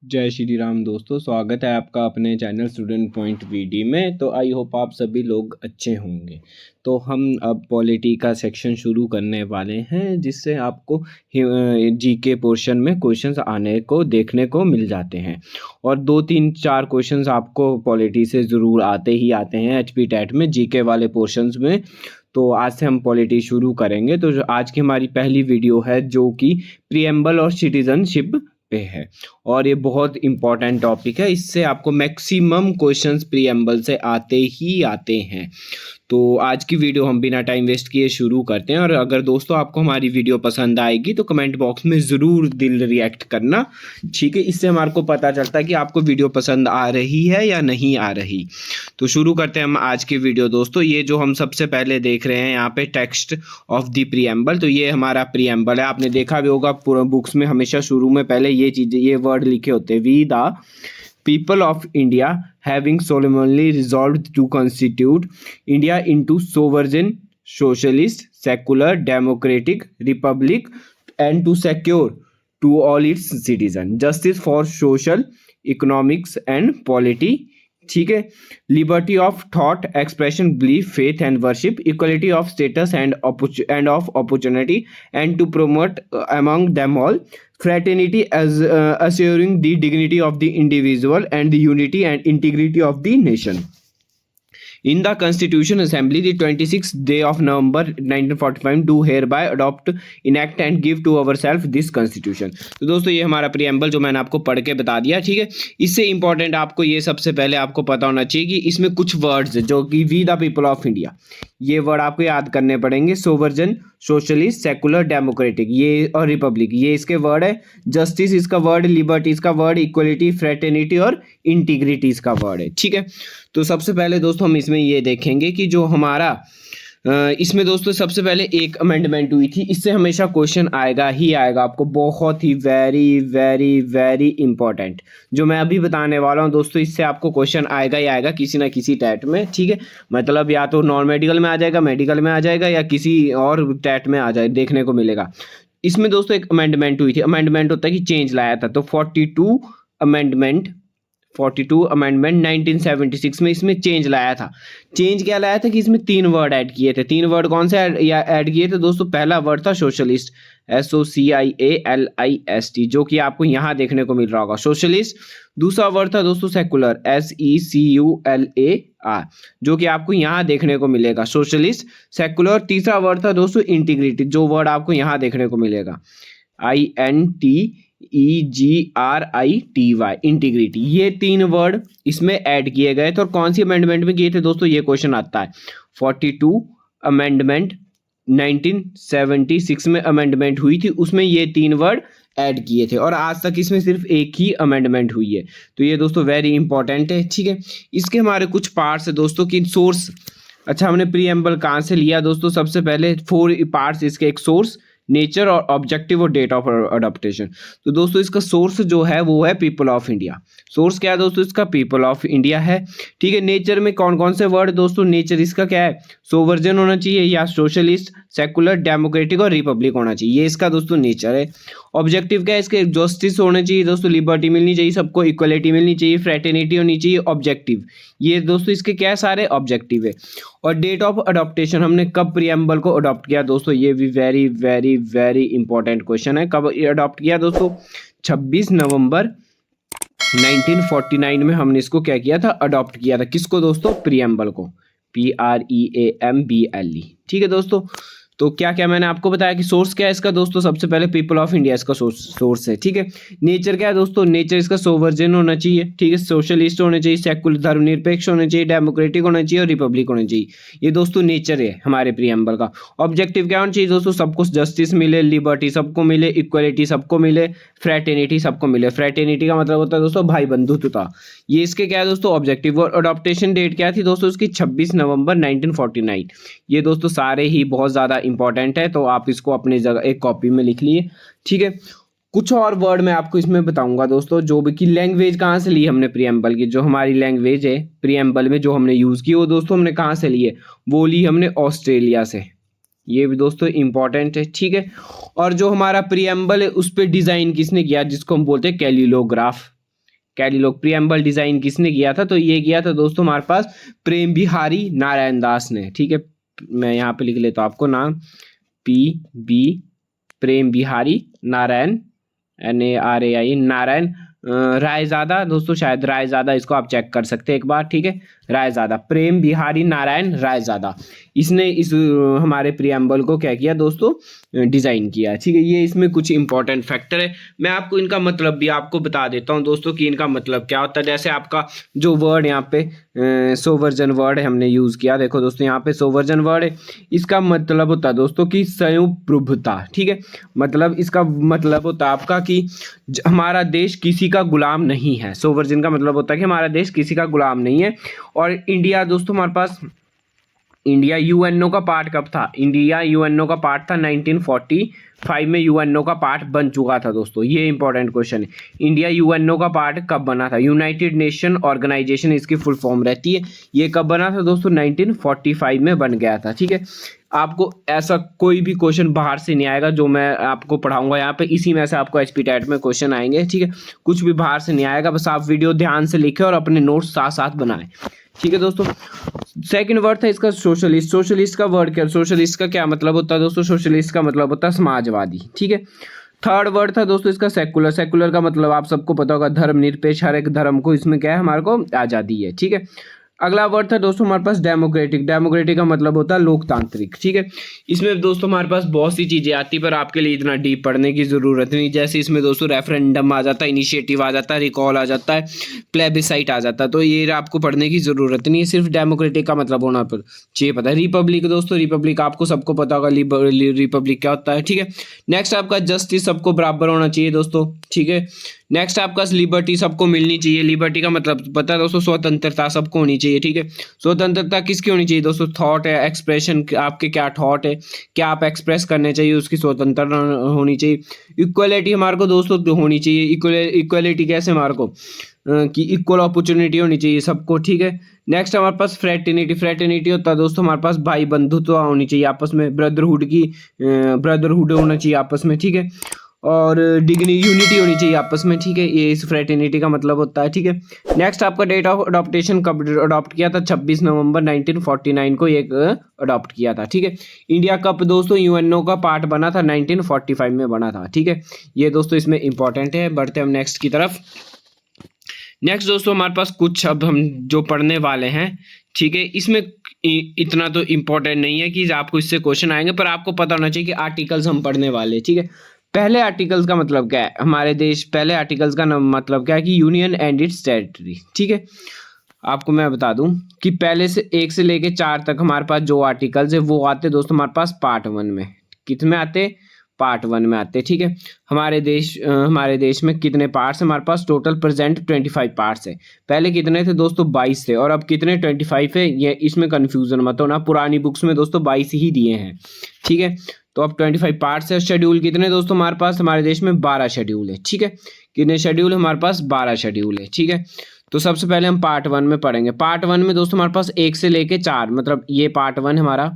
जय श्री राम दोस्तों, स्वागत है आपका अपने चैनल स्टूडेंट पॉइंट वीडी में। तो आई होप आप सभी लोग अच्छे होंगे। तो हम अब पॉलिटी का सेक्शन शुरू करने वाले हैं, जिससे आपको जीके पोर्शन में क्वेश्चंस आने को देखने को मिल जाते हैं। और 2 3 4 क्वेश्चंस आपको पॉलिटी से ज़रूर आते ही आते हैं एचपी टेट में, जीके वाले पोर्शंस में। तो आज से हम पॉलिटी शुरू करेंगे। तो जो आज की हमारी पहली वीडियो है, जो कि प्रीएम्बल और सिटीजनशिप पे है, और ये बहुत इंपॉर्टेंट टॉपिक है। इससे आपको मैक्सिमम क्वेश्चंस प्रीएम्बल से आते ही आते हैं। तो आज की वीडियो हम बिना टाइम वेस्ट किए शुरू करते हैं। और अगर दोस्तों आपको हमारी वीडियो पसंद आएगी तो कमेंट बॉक्स में ज़रूर दिल रिएक्ट करना, ठीक है। इससे हमारे को पता चलता है कि आपको वीडियो पसंद आ रही है या नहीं आ रही। तो शुरू करते हैं हम आज की वीडियो दोस्तों। ये जो हम सबसे पहले देख रहे हैं यहाँ पे टेक्स्ट ऑफ द प्रीएम्बल, तो ये हमारा प्रीएम्बल है। आपने देखा भी होगा पूरा बुक्स में हमेशा शुरू में पहले ये चीज़ें, ये वर्ड लिखे होते हैं, we the people of India having solemnly resolved to constitute India into sovereign, socialist, secular, democratic republic, and to secure to all its citizens justice for social, economics and polity, ठीक है, liberty of thought, expression, belief, faith and worship, equality of status and of opportunity, and to promote among them all fraternity as assuring the dignity of the individual and the unity and integrity of the nation. In the Constitution Assembly, the 26th day of November 1945, do hereby adopt, enact and give to ourselves this Constitution. तो दोस्तों ये हमारा preamble जो मैंने आपको पढ़ के बता दिया, ठीक है। इससे इंपॉर्टेंट आपको ये सबसे पहले आपको पता होना चाहिए कि इसमें कुछ वर्ड्स जो कि we the people of India, ये वर्ड आपको याद करने पड़ेंगे। सोवर्जन, सोशलिस्ट, सेकुलर, डेमोक्रेटिक, ये और रिपब्लिक, ये इसके वर्ड है। जस्टिस इसका वर्ड, लिबर्टी इसका वर्ड, इक्वलिटी, फ्रेटर्निटी और इंटीग्रिटी इसका वर्ड है, ठीक है। तो सबसे पहले दोस्तों हम इसमें ये देखेंगे कि जो हमारा इसमें दोस्तों सबसे पहले एक अमेंडमेंट हुई थी। इससे हमेशा क्वेश्चन आएगा ही आएगा आपको, बहुत ही वेरी वेरी वेरी इंपॉर्टेंट जो मैं अभी बताने वाला हूँ दोस्तों। इससे आपको क्वेश्चन आएगा ही आएगा किसी ना किसी टेट में, ठीक है। मतलब या तो नॉन मेडिकल में आ जाएगा, मेडिकल में आ जाएगा, या किसी और टेट में आ जाए, देखने को मिलेगा। इसमें दोस्तों एक अमेंडमेंट हुई थी। अमेंडमेंट होता है कि चेंज लाया था। तो 42 अमेंडमेंट 1976 में इसमें चेंज लाया था। चेंज क्या लाया था कि इसमें 3 वर्ड ऐड किए थे। 3 वर्ड कौन से ऐड किए थे दोस्तों? पहला वर्ड था सोशलिस्ट, SOCIALIST, जो कि आपको यहाँ देखने को मिल रहा होगा, सोशलिस्ट। दूसरा वर्ड था दोस्तों सेकुलर, SECULAR, जो कि आपको यहाँ देखने को मिलेगा, सोशलिस्ट, सेकुलर। तीसरा वर्ड था दोस्तों इंटीग्रिटी, जो वर्ड आपको यहाँ देखने को मिलेगा, INTEGRITY, इंटीग्रिटी। ये 3 वर्ड इसमें ऐड किए गए थे। और कौन सी अमेंडमेंट में किए थे दोस्तों? ये क्वेश्चन आता है। 42 अमेंडमेंट 1976 में अमेंडमेंट हुई थी, उसमें ये 3 वर्ड ऐड किए थे। और आज तक इसमें सिर्फ एक ही अमेंडमेंट हुई है। तो ये दोस्तों वेरी इंपॉर्टेंट है, ठीक है। इसके हमारे कुछ पार्ट्स है दोस्तों की सोर्स। अच्छा, हमने प्रीएम्बल कहाँ से लिया दोस्तों? सबसे पहले 4 पार्ट्स इसके, एक सोर्स, नेचर और ऑब्जेक्टिव और डेट ऑफ अडॉप्टेशन। तो दोस्तों इसका सोर्स जो है वो है पीपल ऑफ इंडिया। सोर्स क्या है दोस्तों? इसका पीपल ऑफ इंडिया है, ठीक है। नेचर में कौन कौन से वर्ड दोस्तों? नेचर इसका क्या है? सोवर्जन होना चाहिए, या सोशलिस्ट, सेकुलर, डेमोक्रेटिक और रिपब्लिक होना चाहिए, ये इसका दोस्तों नेचर है। ऑब्जेक्टिव क्या है इसके? जस्टिस होना चाहिए दोस्तों, लिबर्टी मिलनी चाहिए सबको, इक्वलिटी मिलनी चाहिए, फ्रेटर्निटी होनी चाहिए, ऑब्जेक्टिव। ये दोस्तों इसके क्या सारे ऑब्जेक्टिव है। और डेट ऑफ अडॉप्टेशन, हमने कब प्रीएम्बल को अडॉप्ट किया दोस्तों? ये भी very very very important question है। कब अडॉप्ट किया दोस्तों? 26 नवंबर 1949 में हमने इसको क्या किया था? अडॉप्ट किया था। किसको दोस्तों? प्रीएम्बल को, PREAMBLE, ठीक है दोस्तों। तो क्या क्या मैंने आपको बताया कि सोर्स क्या है इसका दोस्तों? सबसे पहले पीपल ऑफ इंडिया इसका सोर्स है, ठीक है। नेचर क्या है दोस्तों? नेचर इसका सोवर्जन होना चाहिए, ठीक है, सोशलिस्ट होना चाहिए, सेकुलर धर्मनिरपेक्ष होना चाहिए, डेमोक्रेटिक होना चाहिए और रिपब्लिक होना चाहिए। ये दोस्तों नेचर है हमारे प्रीएम्बल का। ऑब्जेक्टिव क्या होना चाहिए दोस्तों? सबको जस्टिस मिले, लिबर्टी सबको मिले, इक्वलिटी सबको मिले, फ्रेटर्निटी सबको मिले। फ्रेटर्निटी का मतलब होता है दोस्तों भाई बंधुत्वता। ये इसके क्या है दोस्तों? ऑब्जेक्टिव। और अडॉप्टेशन डेट क्या थी दोस्तों इसकी? 26 नवंबर 1949। ये दोस्तों सारे ही बहुत ज़्यादा इंपॉर्टेंट है, तो आप इसको अपनी जगह एक कॉपी में लिख लिए, ठीक है। कुछ और वर्ड मैं आपको इसमें बताऊंगा दोस्तों, जो भी कि लैंग्वेज कहाँ से ली हमने प्रीएम्बल की, जो हमारी लैंग्वेज है प्रीएम्बल में जो हमने यूज़ की, वो दोस्तों हमने कहाँ से ली है? वो ली हमने ऑस्ट्रेलिया से। ये भी दोस्तों इंपॉर्टेंट है, ठीक है। और जो हमारा प्रीएम्बल है उस पर डिज़ाइन किसने किया? जिसको हम बोलते हैं कैलिलोग्राफ, कैटलॉग प्रियम्बल डिजाइन किसने किया था? तो ये किया था दोस्तों हमारे पास प्रेम बिहारी नारायण दास ने। ठीक है, मैं यहाँ पे लिख लेता हूँ आपको नाम, PB प्रेम बिहारी नारायण, NARAI नारायण रायजादा दोस्तों, शायद रायजादा, इसको आप चेक कर सकते हैं एक बार। ठीक है, रायजादा, प्रेम बिहारी नारायण रायजादा, इसने इस हमारे प्रियम्बल को क्या किया दोस्तों, डिजाइन किया। ठीक है, ये इसमें कुछ इंपॉर्टेंट फैक्टर है। मैं आपको इनका मतलब भी आपको बता देता हूँ दोस्तों कि इनका मतलब क्या होता है। जैसे आपका जो वर्ड यहाँ पे सोवर्जन वर्ड है हमने यूज किया, देखो दोस्तों यहाँ पे सोवर्जन वर्ड है, इसका मतलब होता है दोस्तों कि संप्रभुता। ठीक है, मतलब इसका मतलब होता है आपका कि हमारा देश किसी का गुलाम नहीं है। सोवर्जन का मतलब होता है कि हमारा देश किसी का गुलाम नहीं है। और इंडिया दोस्तों हमारे पास, इंडिया यूएनओ का पार्ट कब था? इंडिया यूएनओ का पार्ट था 1945 में, यूएनओ का पार्ट बन चुका था दोस्तों। ये इंपॉर्टेंट क्वेश्चन है, इंडिया यूएनओ का पार्ट कब बना था? यूनाइटेड नेशन ऑर्गेनाइजेशन इसकी फुल फॉर्म रहती है। ये कब बना था दोस्तों? 1945 में बन गया था। ठीक है, आपको ऐसा कोई भी क्वेश्चन बाहर से नहीं आएगा जो मैं आपको पढ़ाऊंगा यहाँ पे, इसी में से आपको एचपी टेट में क्वेश्चन आएंगे। ठीक है, कुछ भी बाहर से नहीं आएगा, बस आप वीडियो ध्यान से लिखें और अपने नोट्स साथ साथ बनाएं। ठीक है दोस्तों, सेकंड वर्ड था इसका सोशलिस्ट। सोशलिस्ट का वर्ड क्या, सोशलिस्ट का क्या मतलब होता है दोस्तों? सोशलिस्ट का मतलब होता है समाजवादी। ठीक है, थर्ड वर्ड था दोस्तों इसका सेकुलर। सेकुलर का मतलब आप सबको पता होगा धर्मनिरपेक्ष, हर एक धर्म को इसमें क्या है, हमारे को आज़ादी है। ठीक है, अगला वर्ड था दोस्तों हमारे पास डेमोक्रेटिक। डेमोक्रेटिक का मतलब होता है लोकतांत्रिक। ठीक है, इसमें दोस्तों हमारे पास बहुत सी चीजें आती है पर आपके लिए इतना डीप पढ़ने की जरूरत नहीं। जैसे इसमें दोस्तों रेफरेंडम आ जाता है, इनिशिएटिव आ जाता है, रिकॉल आ जाता है, प्लेबिसाइट आ जाता है, तो ये आपको पढ़ने की जरूरत नहीं है। सिर्फ डेमोक्रेटिक का मतलब होना चाहिए पता है। रिपब्लिक दोस्तों, रिपब्लिक आपको सबको पता होगा रिपब्लिक क्या होता है। ठीक है, नेक्स्ट आपका जस्टिस, सबको बराबर होना चाहिए दोस्तों। ठीक है, नेक्स्ट आपका लिबर्टी, सबको मिलनी चाहिए। लिबर्टी का मतलब पता है दोस्तों, स्वतंत्रता सबको होनी चाहिए। ठीक है, स्वतंत्रता किसकी होनी चाहिए दोस्तों? थॉट है, एक्सप्रेशन, आपके क्या थॉट है, क्या आप एक्सप्रेस करने चाहिए, उसकी स्वतंत्रता होनी चाहिए। इक्वलिटी हमारे को दोस्तों होनी चाहिए। इक्वलिटी कैसे हमारे को कि इक्वल अपॉर्चुनिटी होनी चाहिए सबको। ठीक है, नेक्स्ट हमारे पास फ्रेटर्निटी। फ्रेटर्निटी होता है दोस्तों हमारे पास भाई बंधुत्व होनी चाहिए आपस में, ब्रदरहुड होना चाहिए आपस में। ठीक है, और यूनिटी होनी चाहिए आपस में। ठीक है, ये इस फ्रेटर्निटी का मतलब होता है। ठीक है, नेक्स्ट आपका डेट ऑफ अडॉप्टेशन कब अडॉप्ट किया था? 26 नवंबर 1949 को एक अडॉप्ट किया था। ठीक है, इंडिया कब दोस्तों यूएनओ का पार्ट बना था? 1945 में बना था। ठीक है, ये दोस्तों इसमें इंपॉर्टेंट है। बढ़ते हम नेक्स्ट की तरफ। नेक्स्ट दोस्तों हमारे पास कुछ अब हम जो पढ़ने वाले हैं, ठीक है, इसमें इतना तो इम्पोर्टेंट नहीं है कि आपको इससे क्वेश्चन आएंगे, पर आपको पता होना चाहिए कि आर्टिकल्स हम पढ़ने वाले हैं। ठीक है, पहले आर्टिकल्स का मतलब क्या है हमारे देश, पहले आर्टिकल्स का मतलब क्या है कि यूनियन एंड इट्स टेरिटरी। ठीक है, आपको मैं बता दूं कि पहले से 1 से लेके 4 तक हमारे पास जो आर्टिकल्स है वो आते दोस्तों हमारे पास पार्ट 1 में। कितने आते? पार्ट 1 में आते। ठीक है, हमारे देश में कितने पार्ट्स हैं? हमारे पास टोटल प्रेजेंट 25 पार्ट्स है। पहले कितने थे दोस्तों? 22 थे, और अब कितने 25 है। ये इसमें कंफ्यूजन मत होना, पुरानी बुक्स में दोस्तों 22 ही दिए हैं। ठीक है, तो अब 25 पार्ट्स है। शेड्यूल कितने दोस्तों हमारे पास? हमारे देश में 12 शेड्यूल है। ठीक है, कितने शेड्यूल? हमारे पास 12 शेड्यूल है। ठीक है, तो सबसे पहले हम पार्ट 1 में पढ़ेंगे। पार्ट 1 में दोस्तों हमारे पास 1 से लेके 4, मतलब ये पार्ट 1 हमारा।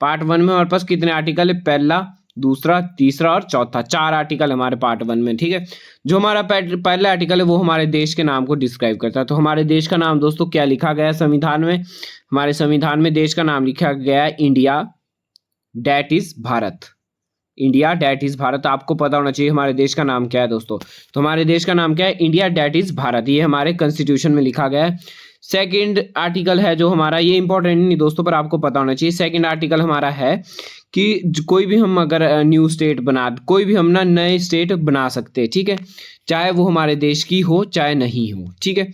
पार्ट 1 में हमारे पास कितने आर्टिकल है? पहला, दूसरा, तीसरा और चौथा, 4 आर्टिकल हमारे पार्ट 1 में। ठीक है, जो हमारा पहला आर्टिकल है वो हमारे देश के नाम को डिस्क्राइब करता है। तो हमारे देश का नाम दोस्तों क्या लिखा गया है संविधान में? हमारे संविधान में देश का नाम लिखा गया है India, that is Bharat. India, that is Bharat. आपको पता होना चाहिए हमारे देश का नाम क्या है दोस्तों। तो हमारे देश का नाम क्या है? India, that is Bharat. ये हमारे कॉन्स्टिट्यूशन में लिखा गया है। सेकंड आर्टिकल है जो हमारा, ये इंपॉर्टेंट नहीं दोस्तों पर आपको पता होना चाहिए। सेकंड आर्टिकल हमारा है कि कोई भी हम अगर न्यू स्टेट कोई भी हम ना नए स्टेट बना सकते हैं। ठीक है, चाहे वो हमारे देश की हो चाहे नहीं हो। ठीक है,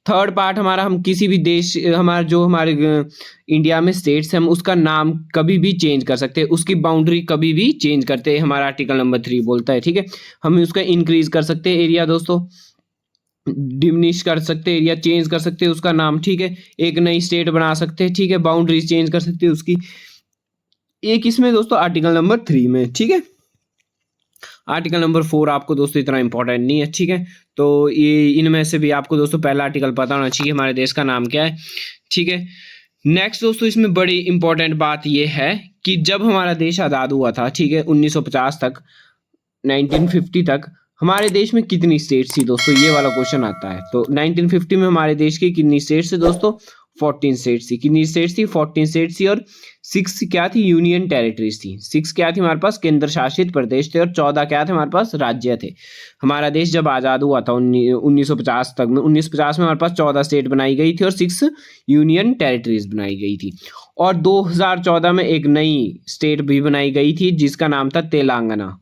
थर्ड पार्ट हमारा, हम किसी भी देश, हमारे इंडिया में स्टेट्स हैं, हम उसका नाम कभी भी चेंज कर सकते हैं, उसकी बाउंड्री कभी भी चेंज करते हैं। हमारा आर्टिकल नंबर 3 बोलता है। ठीक है, हम उसका इंक्रीज कर सकते हैं एरिया दोस्तों, डिमिनिश कर सकते हैं एरिया, चेंज कर सकते हैं उसका नाम। ठीक है, एक नई स्टेट बना सकते हैं। ठीक है, बाउंड्रीज चेंज कर सकते हैं उसकी। एक इसमें दोस्तों आर्टिकल नंबर 3 में। ठीक है, आर्टिकल नंबर 4 आपको दोस्तों इतना इंपॉर्टेंट नहीं है। ठीक है, तो ये इनमें से भी आपको दोस्तों पहला आर्टिकल पता होना चाहिए हमारे देश का नाम क्या है। ठीक है, नेक्स्ट दोस्तों इसमें बड़ी इंपॉर्टेंट बात ये है कि जब हमारा देश आज़ाद हुआ था, ठीक है, 1950 तक, 1950 तक हमारे देश में कितनी स्टेट्स थी दोस्तों, ये वाला क्वेश्चन आता है। तो 1950 में हमारे देश की कितनी स्टेट्स थी दोस्तों, 14 स्टेट्स थी। कितनी स्टेट्स थी, 14 स्टेट्स थी। और 6 क्या थी, यूनियन टेरिटरीज थी। 6 क्या थी हमारे पास, केंद्र शासित प्रदेश थे। और 14 क्या थे हमारे पास, राज्य थे। हमारा देश जब आज़ाद हुआ था 1950 तक में, 1950 में हमारे पास 14 स्टेट बनाई गई थी और 6 यूनियन टेरिटरीज बनाई गई थी। और 2014 में एक नई स्टेट भी बनाई गई थी जिसका नाम था तेलंगाना।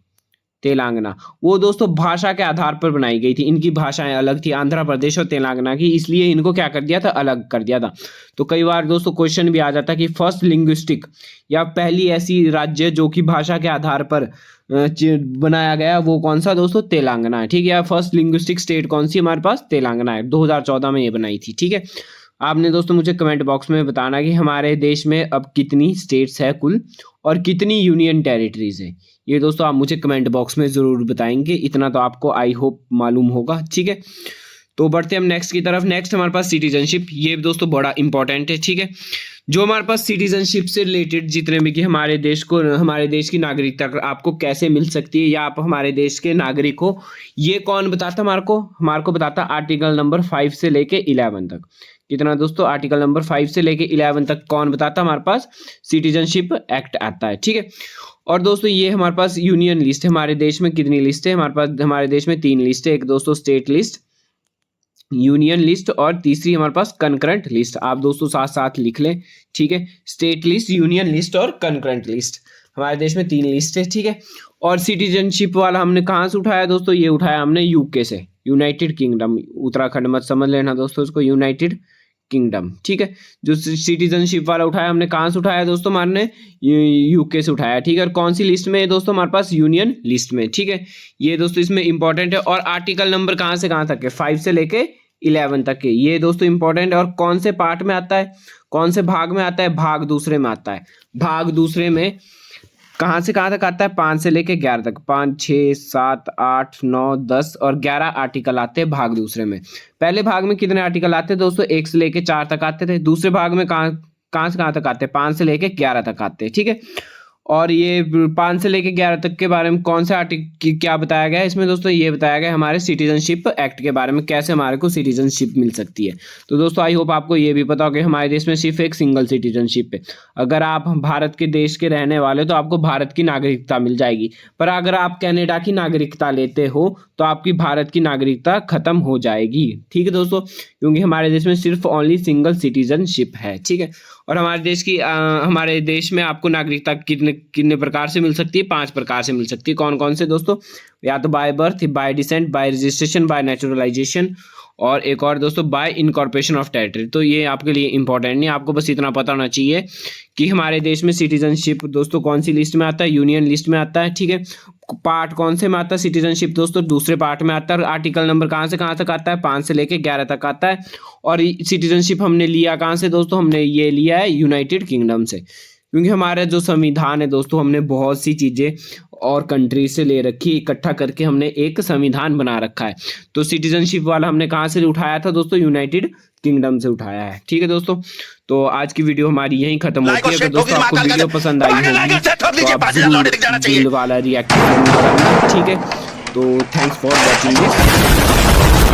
तेलंगाना वो दोस्तों भाषा के आधार पर बनाई गई थी। इनकी भाषाएं अलग थी, आंध्र प्रदेश और तेलंगाना की, इसलिए इनको क्या कर दिया था, अलग कर दिया था। तो कई बार दोस्तों क्वेश्चन भी आ जाता है कि फर्स्ट लिंग्विस्टिक या पहली ऐसी राज्य जो कि भाषा के आधार पर बनाया गया, वो कौन सा दोस्तों, तेलंगाना है। ठीक है, फर्स्ट लिंग्विस्टिक स्टेट कौन सी हमारे पास, तेलंगाना है। 2014 में ये बनाई थी। ठीक है, आपने दोस्तों मुझे कमेंट बॉक्स में बताना कि हमारे देश में अब कितनी स्टेट्स है कुल और कितनी यूनियन टेरिटरीज है। ये दोस्तों आप मुझे कमेंट बॉक्स में ज़रूर बताएंगे, इतना तो आपको आई होप मालूम होगा। ठीक है, तो बढ़ते हम नेक्स्ट की तरफ। नेक्स्ट हमारे पास सिटीजनशिप, ये दोस्तों बड़ा इंपॉर्टेंट है। ठीक है, जो हमारे पास सिटीजनशिप से रिलेटेड जितने भी कि हमारे देश को, हमारे देश की नागरिकता आपको कैसे मिल सकती है या आप हमारे देश के नागरिक हो, ये कौन बताता हमारे को बताता आर्टिकल नंबर 5 से लेके 11 तक। कितना दोस्तों, आर्टिकल नंबर 5 से लेके 11 तक कौन बताता, हमारे पास सिटीजनशिप एक्ट आता है। ठीक है, और दोस्तों ये हमारे पास यूनियन लिस्ट है। हमारे देश में कितनी लिस्ट है, हमारे पास हमारे देश में 3 लिस्ट है। एक दोस्तों स्टेट लिस्ट, यूनियन लिस्ट और तीसरी हमारे पास कंकरेंट लिस्ट। आप दोस्तों साथ साथ लिख लें। ठीक है, स्टेट लिस्ट, यूनियन लिस्ट और कंकरेंट लिस्ट, हमारे देश में 3 लिस्ट है। ठीक है, और सिटीजनशिप वाला हमने कहाँ से उठाया दोस्तों, ये उठाया हमने यूके से, यूनाइटेड किंगडम। उत्तराखंड मत समझ लेना दोस्तों इसको, यूनाइटेड किंगडम। ठीक है, जो सिटीजनशिप वाला उठाया हमने कहाँ से उठाया दोस्तों, हमारे यूके से उठाया। ठीक है, और कौन सी लिस्ट में है दोस्तों, हमारे पास यूनियन लिस्ट में। ठीक है, ये दोस्तों इसमें इंपॉर्टेंट है। और आर्टिकल नंबर कहाँ से कहाँ तक है, 5 से लेके 11 तक के, ये दोस्तों इंपॉर्टेंट है। और कौन से पार्ट में आता है, कौन से भाग में आता है, भाग दूसरे में आता है। भाग दूसरे में कहाँ से कहाँ तक आता है, 5 से लेके 11 तक, 5, 6, 7, 8, 9, 10 और 11 आर्टिकल आते हैं भाग दूसरे में। पहले भाग में कितने आर्टिकल आते हैं दोस्तों, 1 से लेके 4 तक आते थे। दूसरे भाग में कहाँ कहाँ से कहाँ तक आते हैं, 5 से लेके 11 तक आते हैं। ठीक है, और ये 5 से लेके 11 तक के बारे में कौन से आर्टिकल क्या बताया गया है इसमें दोस्तों, ये बताया गया है हमारे सिटीजनशिप एक्ट के बारे में, कैसे हमारे को सिटीजनशिप मिल सकती है। तो दोस्तों आई होप आपको ये भी पता हो कि हमारे देश में सिर्फ एक सिंगल सिटीजनशिप है। अगर आप भारत के देश के रहने वाले तो आपको भारत की नागरिकता मिल जाएगी, पर अगर आप कनाडा की नागरिकता लेते हो तो आपकी भारत की नागरिकता खत्म हो जाएगी। ठीक है दोस्तों, क्योंकि हमारे देश में सिर्फ ओनली सिंगल सिटीजनशिप है। ठीक है, और हमारे देश में आपको नागरिकता कितने कितने प्रकार से मिल सकती है, 5 प्रकार से मिल सकती है। कौन कौन से दोस्तों, या तो by birth, bye decent, bye registration, bye naturalisation, और एक और दोस्तों बाय इनकॉर्पोरेशन ऑफ टेरिटरी। तो ये आपके लिए इंपॉर्टेंट नहीं, आपको बस इतना पता होना चाहिए कि हमारे देश में सिटीजनशिप दोस्तों कौन सी लिस्ट में आता है, यूनियन लिस्ट में आता है। ठीक है, पार्ट कौन से में आता है सिटीजनशिप दोस्तों, दूसरे पार्ट में आता है। आर्टिकल नंबर कहाँ से कहाँ तक आता है, 5 से लेके 11 तक आता है। और सिटीजनशिप हमने लिया कहाँ से दोस्तों, हमने ये लिया है यूनाइटेड किंगडम से, क्योंकि हमारा जो संविधान है दोस्तों, हमने बहुत सी चीज़ें और कंट्री से ले रखी, इकट्ठा करके हमने एक संविधान बना रखा है। तो सिटीजनशिप वाला हमने कहाँ से उठाया था दोस्तों, यूनाइटेड किंगडम से उठाया है। ठीक है दोस्तों, तो आज की वीडियो हमारी यहीं खत्म होती है। तो दोस्तों आपको वीडियो पसंद आई होगी तो आप जरूर वाला रिएक्ट करना। ठीक है, तो थैंक्स फॉर वॉचिंग दिस।